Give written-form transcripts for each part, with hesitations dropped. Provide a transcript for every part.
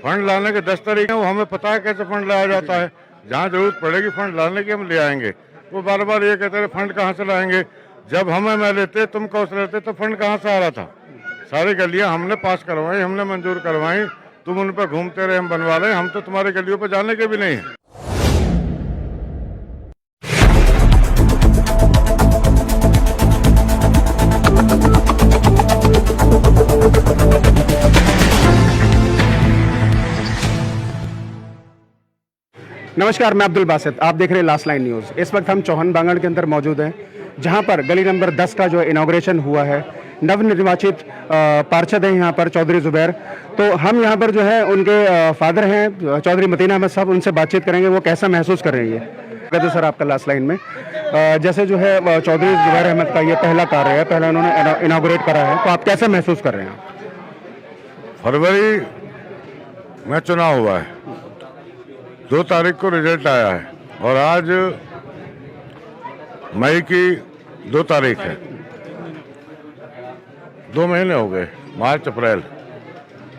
Fund लाने के 10 तरीके हैं, वो हमें पता है कैसे फंड लाया जाता है। जहाँ जरूरत पड़ेगी फंड लाने की हम ले आएंगे। वो बार बार ये कहते रहे फंड कहाँ से लाएंगे। जब हम MLA थे, तुम काउंसलर थे, तो फंड कहाँ से आ रहा था। सारी गलियाँ हमने पास करवाई, हमने मंजूर करवाई। तुम उन पर घूमते रहे, हम बनवा रहे। हम तो तुम्हारी गलियों पर जाने के भी नहीं है। नमस्कार, मैं अब्दुल बासित, आप देख रहे हैं लास्ट लाइन न्यूज़। इस वक्त हम चौहान बांगड़ के अंदर मौजूद हैं, जहां पर गली नंबर 10 का जो इनॉग्रेशन हुआ है। नवनिर्वाचित पार्षद हैं यहाँ पर चौधरी जुबैर। तो हम यहाँ पर जो है उनके फादर हैं चौधरी मतीन अहमद साहब, उनसे बातचीत करेंगे वो कैसा महसूस कर रही है। कहते सर आपका लास्ट लाइन में जैसे जो है चौधरी जुबैर अहमद का ये पहला कार्य है, पहला उन्होंने इनॉग्रेट करा है, तो आप कैसा महसूस कर रहे हैं। फरवरी में चुनाव हुआ है, 2 तारीख को रिजल्ट आया है और आज मई की 2 तारीख है। 2 महीने हो गए, मार्च अप्रैल।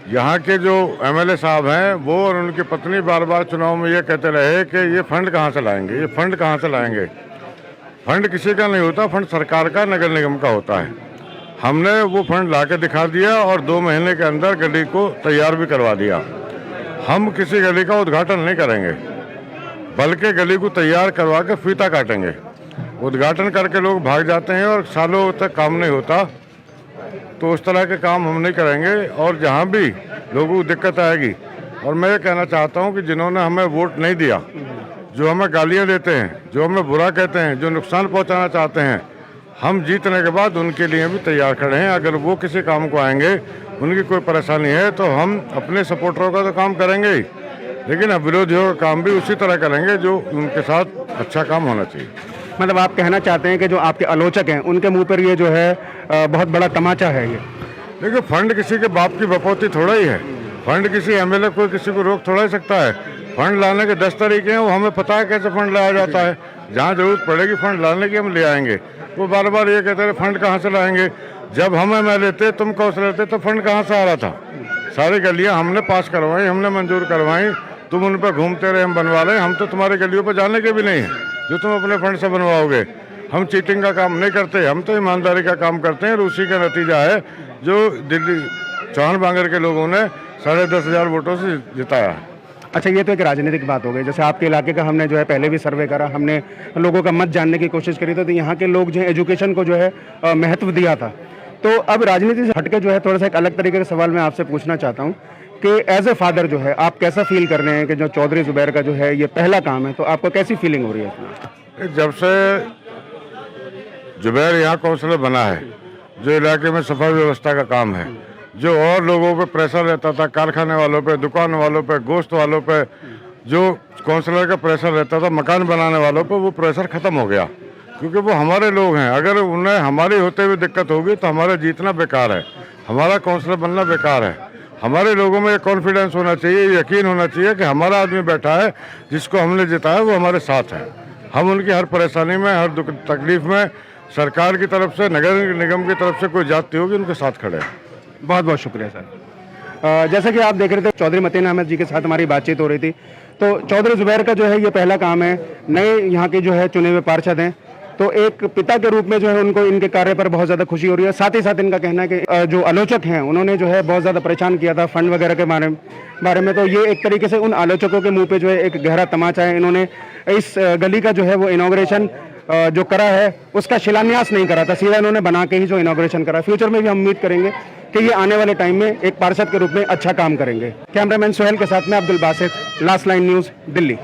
यहाँ के जो MLA साहब हैं वो और उनकी पत्नी बार बार चुनाव में ये कहते रहे कि ये फंड कहाँ से लाएंगे, ये फंड कहाँ से लाएंगे। फंड किसी का नहीं होता, फंड सरकार का, नगर निगम का होता है। हमने वो फंड ला के दिखा दिया और 2 महीने के अंदर गली को तैयार भी करवा दिया। हम किसी गली का उद्घाटन नहीं करेंगे, बल्कि गली को तैयार करवा के फीता काटेंगे। उद्घाटन करके लोग भाग जाते हैं और सालों तक काम नहीं होता, तो उस तरह के काम हम नहीं करेंगे। और जहाँ भी लोगों को दिक्कत आएगी, और मैं ये कहना चाहता हूँ कि जिन्होंने हमें वोट नहीं दिया, जो हमें गालियाँ देते हैं, जो हमें बुरा कहते हैं, जो नुकसान पहुँचाना चाहते हैं, हम जीतने के बाद उनके लिए भी तैयार खड़े हैं। अगर वो किसी काम को आएंगे, उनकी कोई परेशानी है, तो हम अपने सपोर्टरों का तो काम करेंगे ही, लेकिन अब विरोधियों का काम भी उसी तरह करेंगे जो उनके साथ अच्छा काम होना चाहिए। मतलब आप कहना चाहते हैं कि जो आपके आलोचक हैं उनके मुंह पर ये जो है बहुत बड़ा तमाचा है ये। देखिए, फंड किसी के बाप की बपौती थोड़ा ही है। फंड किसी MLA को किसी को रोक थोड़ा ही सकता है। फंड लाने के 10 तरीके हैं, वो हमें पता है कैसे फंड लाया जाता है। जहाँ जरूरत पड़ेगी फंड लाने की हम ले आएंगे। वो बार बार ये कहते रहे फंड कहाँ से लाएंगे। जब हम MLA थे, तुम काउंसलर थे, तो फंड कहाँ से आ रहा था। सारी गलियाँ हमने पास करवाई, हमने मंजूर करवाई। तुम उन पर घूमते रहे, हम बनवा रहे। हम तो तुम्हारी गलियों पर जाने के भी नहीं है जो तुम अपने फंड से बनवाओगे। हम चीटिंग का काम नहीं करते, हम तो ईमानदारी का काम करते हैं। और उसी का नतीजा है जो दिल्ली चौहान बांगड़ के लोगों ने 10,500 वोटों से जिताया है। अच्छा, ये तो एक राजनीतिक बात हो गई। जैसे आपके इलाके का हमने जो है पहले भी सर्वे करा, हमने लोगों का मत जानने की कोशिश करी, तो यहाँ के लोग जो है एजुकेशन को जो है महत्व दिया था। तो अब राजनीति से हटके जो है थोड़ा सा एक अलग तरीके का सवाल मैं आपसे पूछना चाहता हूँ कि एज ए फादर जो है आप कैसा फील कर रहे हैं कि जो चौधरी जुबैर का जो है ये पहला काम है, तो आपको कैसी फीलिंग हो रही है। जब से जुबैर यहाँ काउंसलर बना है, जो इलाके में सफाई व्यवस्था का काम है, जो और लोगों पे प्रेशर रहता था, कारखाने वालों पे, दुकान वालों पे, गोश्त वालों पे, जो काउंसलर का प्रेशर रहता था मकान बनाने वालों पे, वो प्रेशर ख़त्म हो गया। क्योंकि वो हमारे लोग हैं। अगर उन्हें हमारी होते हुए दिक्कत होगी तो हमारा जीतना बेकार है, हमारा काउंसलर बनना बेकार है। हमारे लोगों में कॉन्फिडेंस होना चाहिए, यकीन होना चाहिए कि हमारा आदमी बैठा है, जिसको हमने जिताया वो हमारे साथ है। हम उनकी हर परेशानी में, हर दुख तकलीफ में सरकार की तरफ से, नगर निगम की तरफ से कोई जाती होगी, उनके साथ खड़े हैं। बहुत बहुत शुक्रिया सर। जैसा कि आप देख रहे थे चौधरी मतीन अहमद जी के साथ हमारी बातचीत हो रही थी। तो चौधरी जुबैर का जो है ये पहला काम है, नए यहाँ के जो है चुने हुए पार्षद हैं, तो एक पिता के रूप में जो है उनको इनके कार्य पर बहुत ज़्यादा खुशी हो रही है। साथ ही साथ इनका कहना है कि जो आलोचक हैं उन्होंने जो है बहुत ज़्यादा परेशान किया था फंड वगैरह के बारे में, तो ये एक तरीके से उन आलोचकों के मुंह पे जो है एक गहरा तमाचा है। इन्होंने इस गली का जो है वो इनॉग्रेशन जो करा है उसका शिलान्यास नहीं करा था, सीधा इन्होंने बना के ही जो इनॉग्रेशन करा। फ्यूचर में भी हम उम्मीद करेंगे कि ये आने वाले टाइम में एक पार्षद के रूप में अच्छा काम करेंगे। कैमरामैन सोहेल के साथ में Abdul Basit, last line news, Delhi.